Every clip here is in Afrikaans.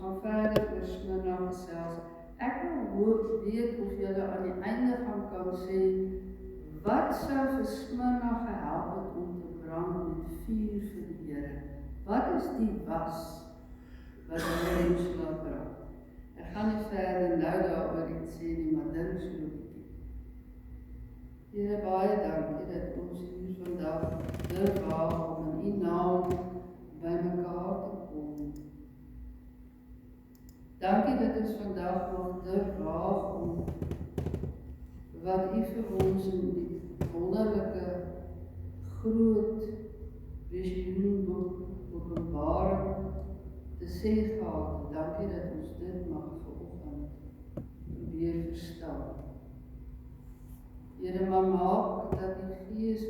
gaan verder oor Smyrna gesels. Ek wil weet of julle aan die einde kan sê, wat sou vir Smyrna gehelp het om te brand met vuur vir die Here? Wat is die was wat hulle moes laat brand? Ek gaan nie verder nou daaroor iets sê nie, maar dink so 'n bietjie. Here, baie dankie dat ons hier vandag dit waag om in U naam by mekaar te kom. Dankie dat ons vandag nog dit waag om wat U vir ons in die wonderlike groot visioenboek Openbaring te sê gehad. Dankie dat ons dit mag vanoggend probeer verstaan. Here, maar maak dat die Gees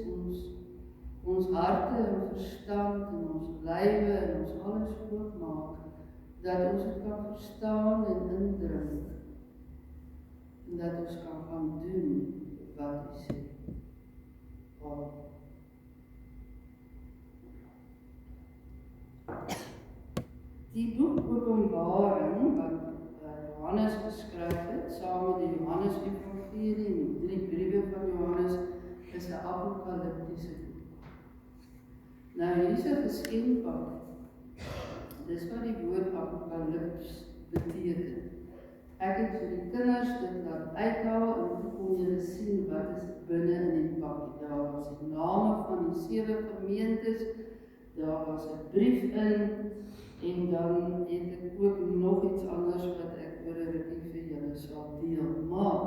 ons harte en verstand en ons lywe en ons alles oopmaak, dat ons dit kan verstaan en indrink, en dat ons kan gaan doen wat U sê. Amen. Die boek Openbaring wat Johannes geskryf het, saam met die Johannes Evangelie en die 3 briewe van Johannes, is 'n apokaliptiese boek. Nou, hier is 'n geskenpad. Dis wat die woord apokalips beteken. Ek het vir die kinders dit laat uithaal en toe kon julle sien wat is binne in die pakkie. Daar was die name van die 7 gemeentes, daar was 'n brief in, en dan het ek ook nog iets anders wat ek oor 'n rukkie vir julle sal deel. Maar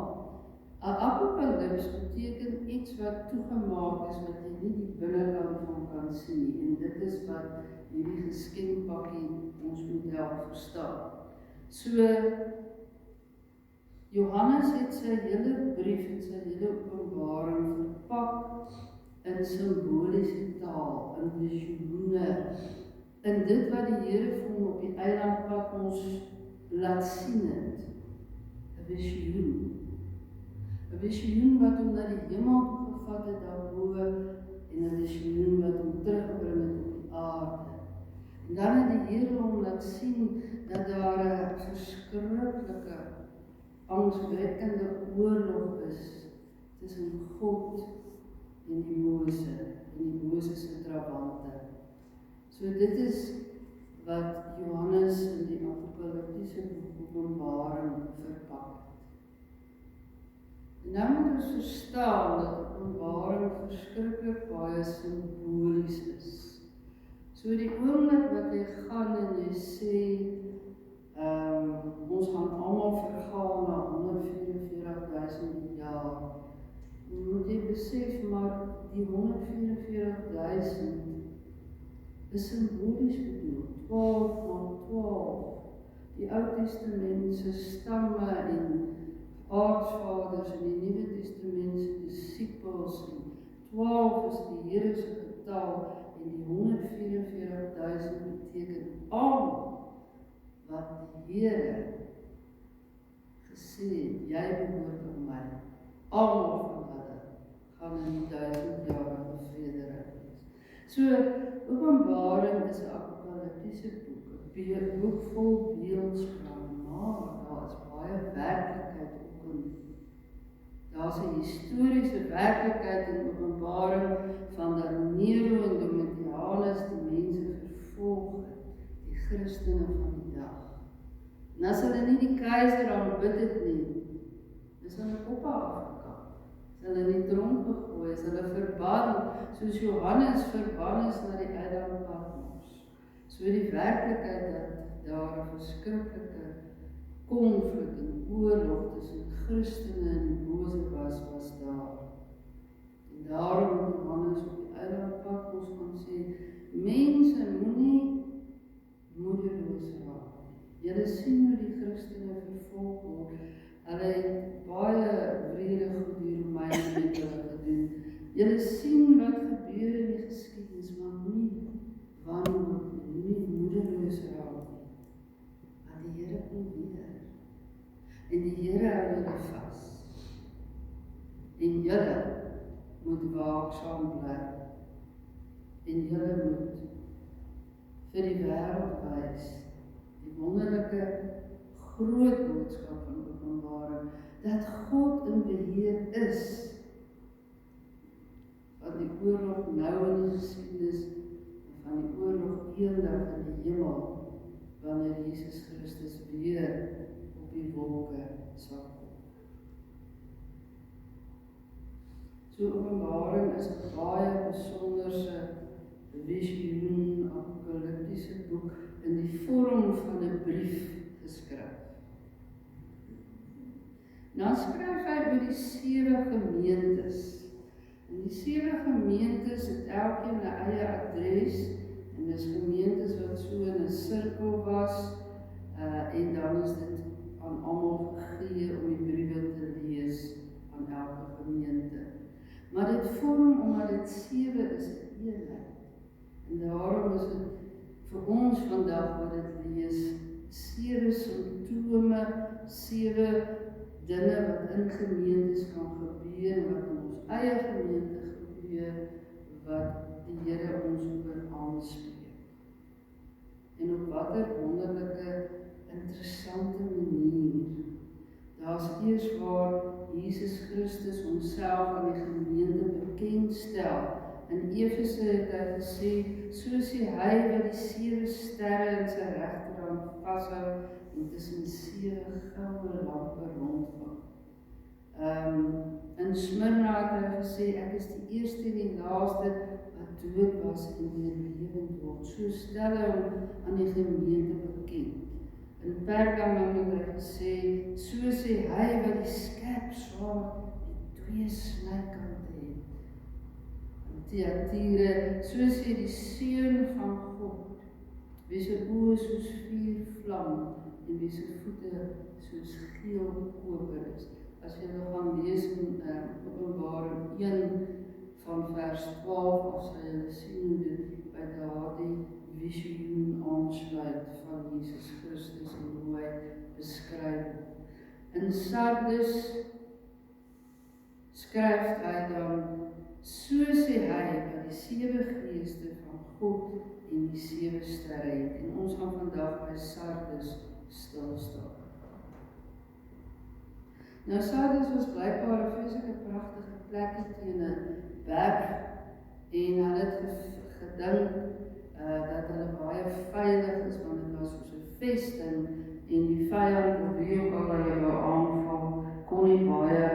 'n apokalips beteken iets wat toegemaak is, wat jy nie die binnekant van kan sien nie. En dit is wat hierdie geskenkpakkie ons moet help verstaan. So, Johannes het sy hele brief en sy hele openbaring verpak in simboliese taal, in visioene, in dit wat die Here vir hom op die eiland Patmos laat sien het. 'n visioen. 'n visioen wat hom na die hemel toe gevat het daarbo, en 'n visioen wat hom teruggebring het op die aarde. En dan het die Here hom laat sien dat daar 'n verskriklike, angswekkende oorlog is tussen God en die Mose se trawante. So dit is wat Johannes in die apokaliptiese boek Openbaring verpak het. En nou moet ons verstaan dat Openbaring verskriklik baie simbolies is. So die oomblik wat jy gaan en jy sê, ons gaan almal vergaan na 144.000 jaar, moet jy besef, maar die 144.000 is simbolies bedoel, 12 na 12. Die Ou Testament se stamme en aartsvaders en die Nuwe Testament se disippels, en 12 is die Here se getal, en die 144.000 beteken almal wat die Here gesê het, jy behoort aan my. Almal van hulle gaan in die 1000-jarige vrederyk wees. So, Openbaring is 'n apokaliptiese boek, 'n boek vol beeldspraak, maar daar is baie werklikheid ook in. Daar's 'n historiese werklikheid in Openbaring van dat Nero en Domitianus die mense vervolg het, die Christene van die dag. En as hulle nie die keiser aanbid het nie, is hulle koppe afgekap. Is hulle in die tronk gegooi, is hulle verban, soos Johannes verban is na die eiland Patmos. So die werklikheid dat daar 'n verskriklike konflik en oorlog tussen Christene en die bose was daar. En daarom moet Johannes op die eiland Patmos kan sê, mense moenie moedeloos raak. Julle sien hoe die Christene vervolg word. Hulle het baie wrede goed die Romeine met hulle gedoen. Julle sien wat gebeur in die geskiedenis, maar moenie wanhoop nie, moenie moedeloos raak nie. Want die Here kom weer. En die Here hou julle vas. En julle moet waaksaam bly. En julle moet vir die wêreld wys die wonderlike groot boodskap van Openbaring, dat God in beheer is. Van die oorlog nou in die geskiedenis, en van die oorlog eendag in die hemel, wanneer Jesus Christus weer op die wolke sal kom. So Openbaring is 'n baie besonderse visioen, apokaliptiese boek in die vorm van 'n brief geskryf. Dan skryf hy oor die 7 gemeentes. En die 7 gemeentes het elkeen 'n eie adres, en dis gemeentes wat so in 'n sirkel was, en dan is dit aan almal gegee om die briewe te lees aan elke gemeente. Maar dit vorm, omdat dit 7 is, 'n eenheid. En daarom is dit vir ons vandag wat dit lees, 7 simptome, 7 dinge wat in gemeentes kan gebeur, wat in ons eie gemeente gebeur, wat die Here ons oor aanspreek. En op watter wonderlike, interessante manier. Daar's eers waar Jesus Christus homself aan die gemeente bekendstel. In Efese het hy gesê, so sê hy wat die 7 sterre in sy regterhand vashou en tussen 7 goue lampe rondgaan. In Smyrna het hy gesê, ek is die eerste en die laaste wat dood was en weer lewend word. So stel hy hom aan die gemeente bekend. In Pergamum het hy gesê, so sê hy wat die skerp swaard met 2 snykante het. In Thyatira, so sê die Seun van God, wie se oë soos vuur vlam en wie se voete soos geel koper is. As jy nog gaan lees in Openbaring 1 van vers 12 af, sal jy sien hoe dit by daardie visioen aansluit van Jesus Christus en hoe hy beskryf. In Sardis skryf hy dan, so sê hy dat die 7 geeste van God en die 7 sterre het. En ons gaan vandag by Sardis stil staan. Nou Sardis was blykbaar 'n vreeslike pragtige plekkie teen 'n berg, en hulle het gedink dat hulle baie veilig is, want dit was soos 'n vesting, en die vyand, wie ook al hulle wou aanval, kon nie baie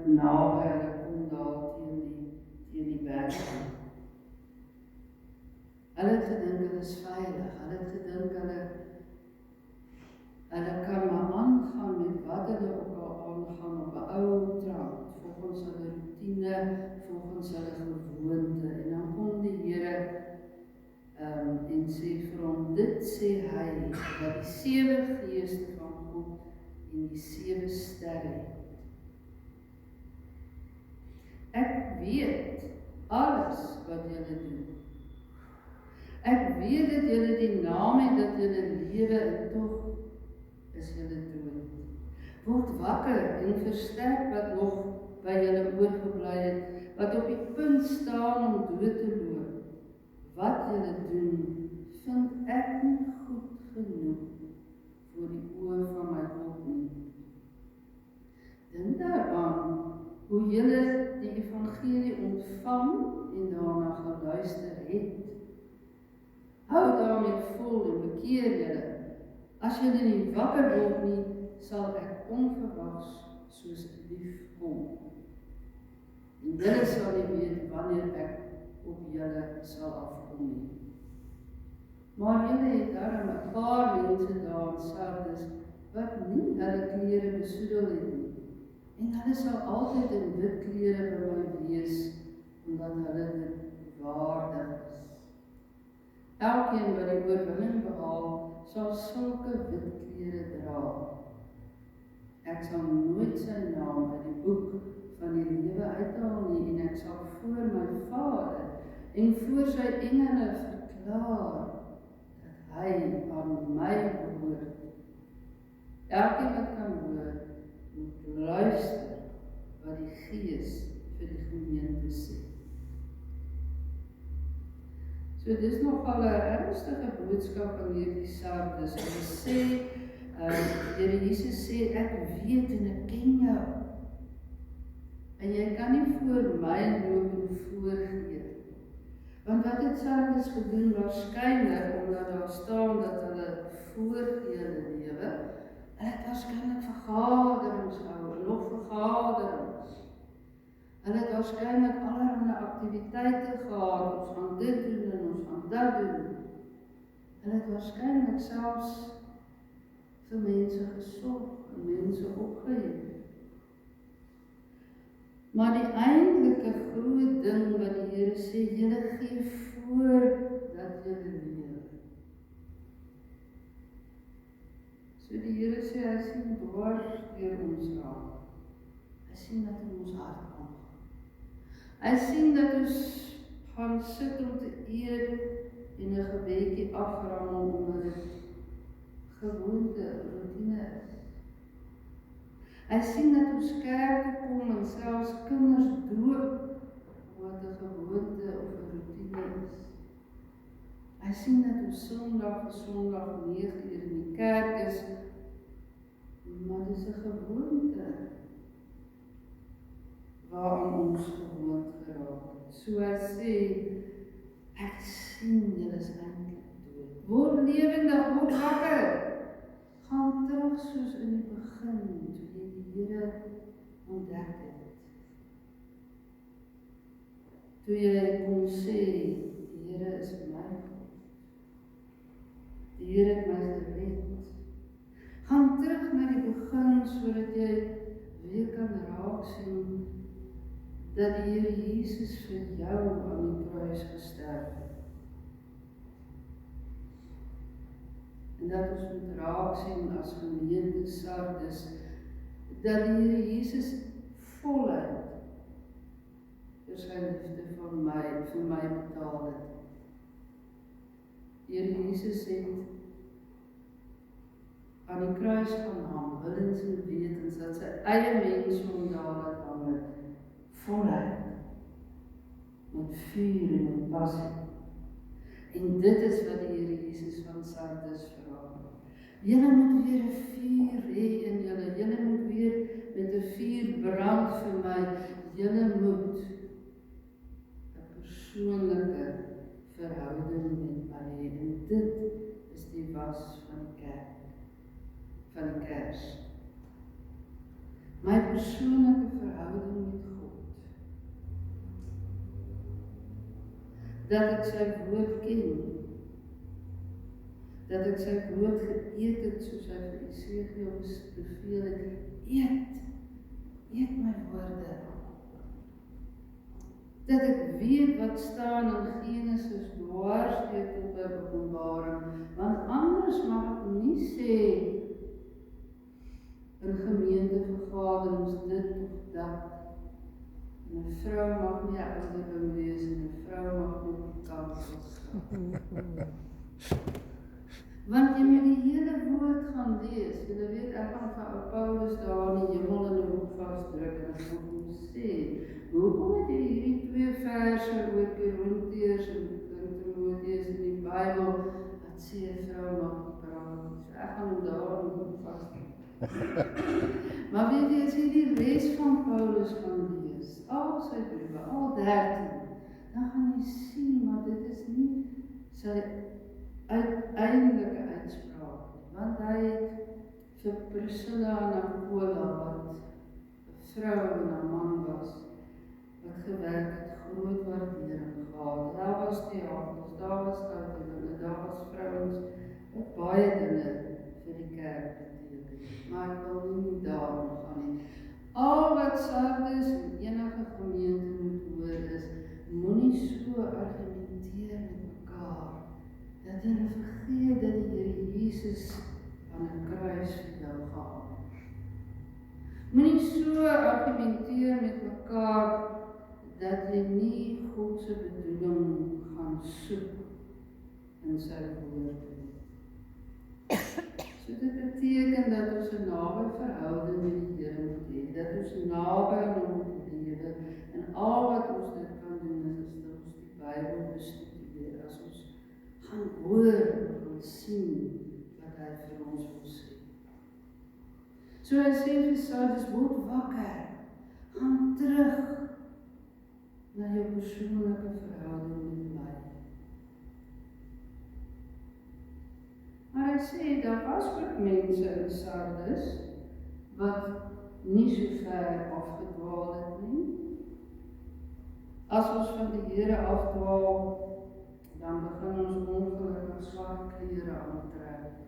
naby hulle kom daar teen die berg. Hulle het gedink hulle is veilig, hulle het gedink hulle kan maar aangaan met wat hulle ook al aangaan op 'n ou trant, volgens hulle routine, volgens hulle gewoonte, en dan kom die Here en sê vir hom, dit sê hy, dat die 7 geeste van God en die 7 sterre het. Ek weet alles wat julle doen. Ek weet dat julle die naam het, dat julle lewe, en tog is julle dood. Word wakker en versterk wat nog by julle oorgebly het, wat op die punt staan om dood te loop. Wat julle doen, vind ek nie goed genoeg voor die oë van my God nie. Dink daaraan hoe julle die evangelie ontvang en daarna geluister het. Hou daarmee vol en bekeer julle. As julle nie wakker word nie, sal ek onverwags soos 'n dief kom. En julle sal nie weet wanneer ek op julle sal afkom nie. Maar julle het daarom 'n paar mense daar in Sardis wat nie hulle klere besoedel het nie. En hulle sal altyd in wit klere by my wees, omdat hulle dit waardig is. Elkeen wat die oorwinning behaal, sal sulke wit klere dra. Ek sal nooit sy naam uit die boek van die lewe uithaal nie, en ek sal voor my Vader en voor sy engele verklaar dat hy aan my behoort. Elkeen wat kan hoor, moet luister wat die Gees vir die gemeente sê. So dis nogal 'n ernstige boodskap aan hierdie Sardis. Hy sê Here Jesus sê, ek weet en ek ken jou. En jy kan nie voor my loop en voorgee. Want wat het Sardes gedoen? Waarskynlik, omdat daar staan dat hulle voorgee hulle lewe, hulle het waarskynlik vergaderings gehou, en nog vergaderings. Hulle het waarskynlik allerhande aktiwiteite gehad, ons gaan dit doen en ons gaan dat doen. Hulle het waarskynlik selfs vir mense gesorg en mense opgehef. Maar die eindelike groot ding wat die Here sê, julle gee voor dat julle lewe. So die Here sê, hy sien dwars deur ons raak. Hy sien dat in ons hart aangaan. Hy sien dat ons gaan sit om te eet en 'n gebedjie aframmel omdat dit gewoonte, routine is. Hy sien dat ons kerk toe kom en selfs kinders doop wat 'n gewoonte of 'n routine is. Hy sien dat ons Sondag vir Sondag 9 uur in die kerk is, maar dit is 'n gewoonte waaraan ons gewoond geraak het. So hy sê, ek sien julle is eintlik dood. Word lewendig, word wakker. Gaan terug soos in die begin, toe jy die Here ontdek het. Toe jy kon sê, die Here is my God. Die Here het my gered. Gaan terug na die begin, sodat jy weer kan raak sien, dat die Here Jesus vir jou aan die kruis gesterf het. En dat ons moet raak sien as gemeente Sardes, dat die Here Jesus voluit vir sy liefde vir my betaal het. Die Here Jesus het aan die kruis gaan hang, willens en wetens, dat sy eie mens om daar laat hang het, voluit, met vuur en met passie. En dit is wat die Here Jesus van Sardes vra. Julle moet weer 'n vuur hê in julle. Julle moet weer met 'n vuur brand vir my. Julle moet 'n persoonlike verhouding met my hê. En dit is die was van die kerk, van die Kers. My persoonlike verhouding met God. Dat ek sy woord ken, dat ek sy woord geëet het, soos hy vir Esegiel beveel het, eet my woorde. Dat ek weet wat staan in Genesis dwars deur tot by Openbaring, want anders mag ek nie sê in gemeentevergaderings dit of dat. En 'n vrou mag nie 'n ouderdom wees en 'n vrou mag nie op die kansel staan. Want jy moet die hele woord gaan lees. Jy weet, ek gaan vir Paulus daar in die hemel in 'n hoek vasdruk en ek gaan hom sê, hoekom het jy hierdie 2 verse oor Korintiërs en Timoteus in die Bybel wat sê 'n vrou mag nie praat nie. So ek gaan hom daar in 'n hoek vasdruk. Maar weet jy, as jy die res van Paulus gaan lees, al sy briewe, al 13, dan gaan jy sien, maar dit is nie sy uiteindelike uitspraak, want hy het vir Priscilla en Aquila, wat 'n vrou en 'n man was, wat gewerk het, groot waardering gehad. Daar was theaters, daar was ouderlinge, daar was vrouens, wat baie dinge vir die kerk beteken. Maar ek wil nie daarom gaan nie. Al wat Sardes en enige gemeente moet hoor is, moenie so argumenteer met mekaar, dat hulle vergeet dat die Here Jesus aan 'n kruis vir jou gehang het. Moenie so argumenteer met mekaar, dat jy nie God se bedoeling gaan soek in sy woord nie. So dit beteken dat ons 'n naby verhouding met die Here moet hê, dat ons naby aan hom moet lewe, en al wat ons dit kan doen is dat ons die Bybel bestudeer, as ons gaan hoor en gaan sien wat hy vir ons wil sê. So hy sê vir Sardis, word wakker, gaan terug na jou persoonlike verhouding met my. Maar hy sê, daar was ook mense in Sardis, wat nie so ver afgedwaal het nie. As ons van die Here afdwaal, dan begin ons ongelukkig swart klere aantrek.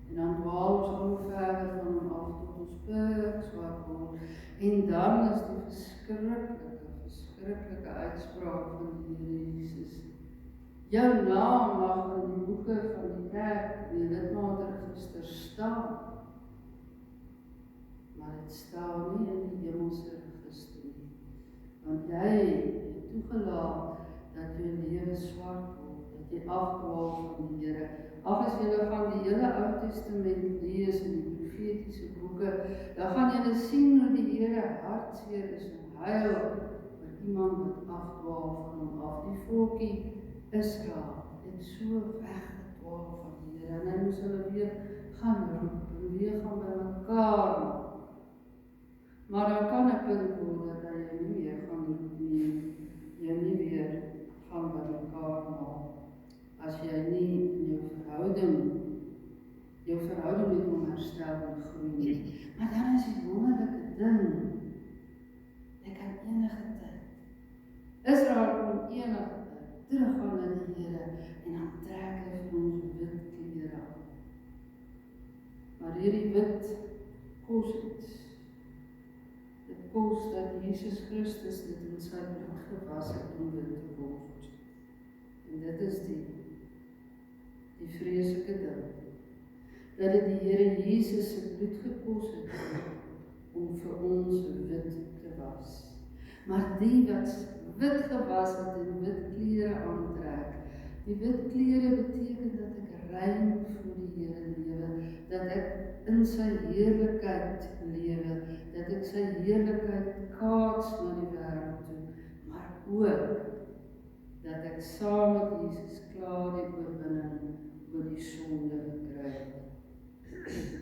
En dan dwaal ons al verder van hom af tot ons pik swart word. En dan is die verskriklike uitspraak van die Here Jesus. Jou naam mag in die boeke van die kerk, die lidmaatregister staan. Maar dit staan nie in die hemelse register nie. Want jy het toegelaat dat jou lewe swart word, dat jy afdwaal van die Here. As jy gaan die hele Ou Testament lees in die profetiese boeke, dan gaan jy sien hoe die Here hartseer is en huil oor iemand wat afdwaal van hom af. Die volkie Israel het so weggedwaal van die Here en hy moes hulle weer gaan roep en weer gaan by mekaar maak. Maar daar kan 'n punt word dat jy nie meer gaan roep nie, jy nie weer gaan by mekaar maak. As jy nie in jou verhouding met hom herstel en groei nie. Maar dan is die wonderlike ding, jy kan enige tyd, Israel kon enige tyd, teruggaan na die Here, en dan trek hy vir ons wit klere aan. Maar hierdie wit kos iets. Dit kos dat Jesus Christus dit in sy bloed gewas het om wit te word. En dit is die vreeslike ding, dat dit die Here Jesus se bloed gekos het om vir ons wit te was. Maar die wat wit gewas het en wit klere aantrek, die wit klere beteken dat ek rein voor die Here lewe, dat ek in sy heerlikheid lewe, dat ek sy heerlikheid kaats na die wêreld toe, maar ook dat ek saam met Jesus klaar die oorwinning oor die sonde gekry het.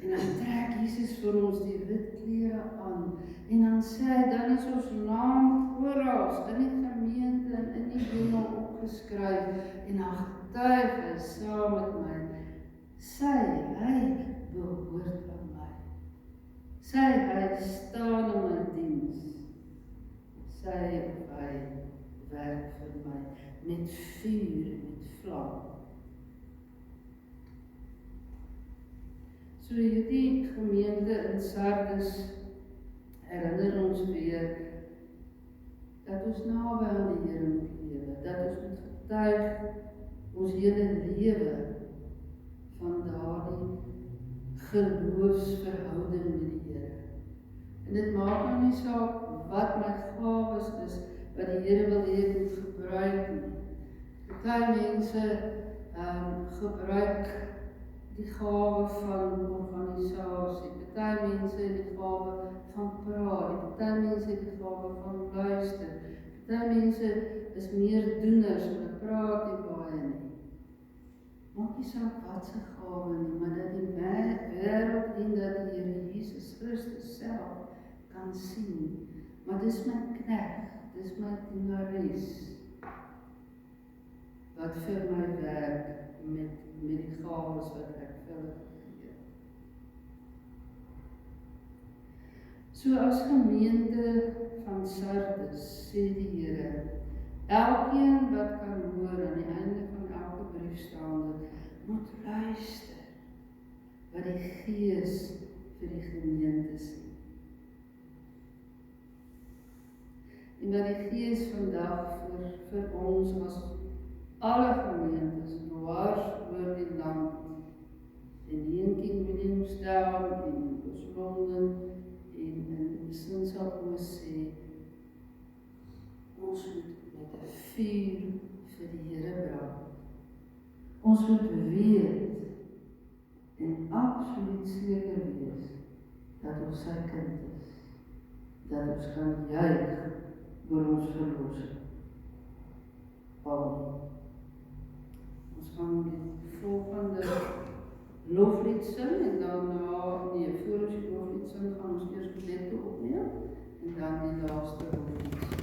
En dan trek Jesus vir ons die wit klere aan, en dan sê hy, dan is ons naam oral in die gemeente en in die hemel opgeskryf, en dan getuig hy saam met my, hy behoort aan my, hy staan in my diens, hy werk vir my, met vuur, met vlam. So hierdie gemeente in Sardis herinner ons weer dat ons naby aan die Here moet lewe, dat ons moet getuig ons hele lewe van daardie geloofsverhouding met die Here. En dit maak nou nie saak wat my gawes is, wat die Here wil hê ek moet gebruik nie. Party mense gebruik die gawe van organisasie, party mense het die gawe van praat, party mense het die gawe van luister, party mense is meer doeners, hulle praat nie baie nie. Maak nie saak wat se gawe nie, maar dat die wêreld en dat die Here Jesus Christus self kan sien. Maar dis my knegt, dis my dienares, wat vir my werk met die gawes wat ek vir hulle gegee het. So as gemeente van Sardis sê die Here, elkeen wat kan hoor aan die einde van elke brief staande, moet luister wat die Gees vir die gemeente sê. En dat die Gees vandag vir ons as alle gemeentes dwars oor die land, en hier in King Williamstown, en in Oos-London, en in Sinsapoos sê, ons moet met 'n vuur vir die Here brand. Ons moet weet en absoluut seker wees dat ons sy kind is, dat ons kan juig oor ons verlossing. Amen. Ons gaan die volgende loflied sing en daarna, nee, voor ons die loflied sing, gaan ons eers coupletten opneem en dan die laaste loflied.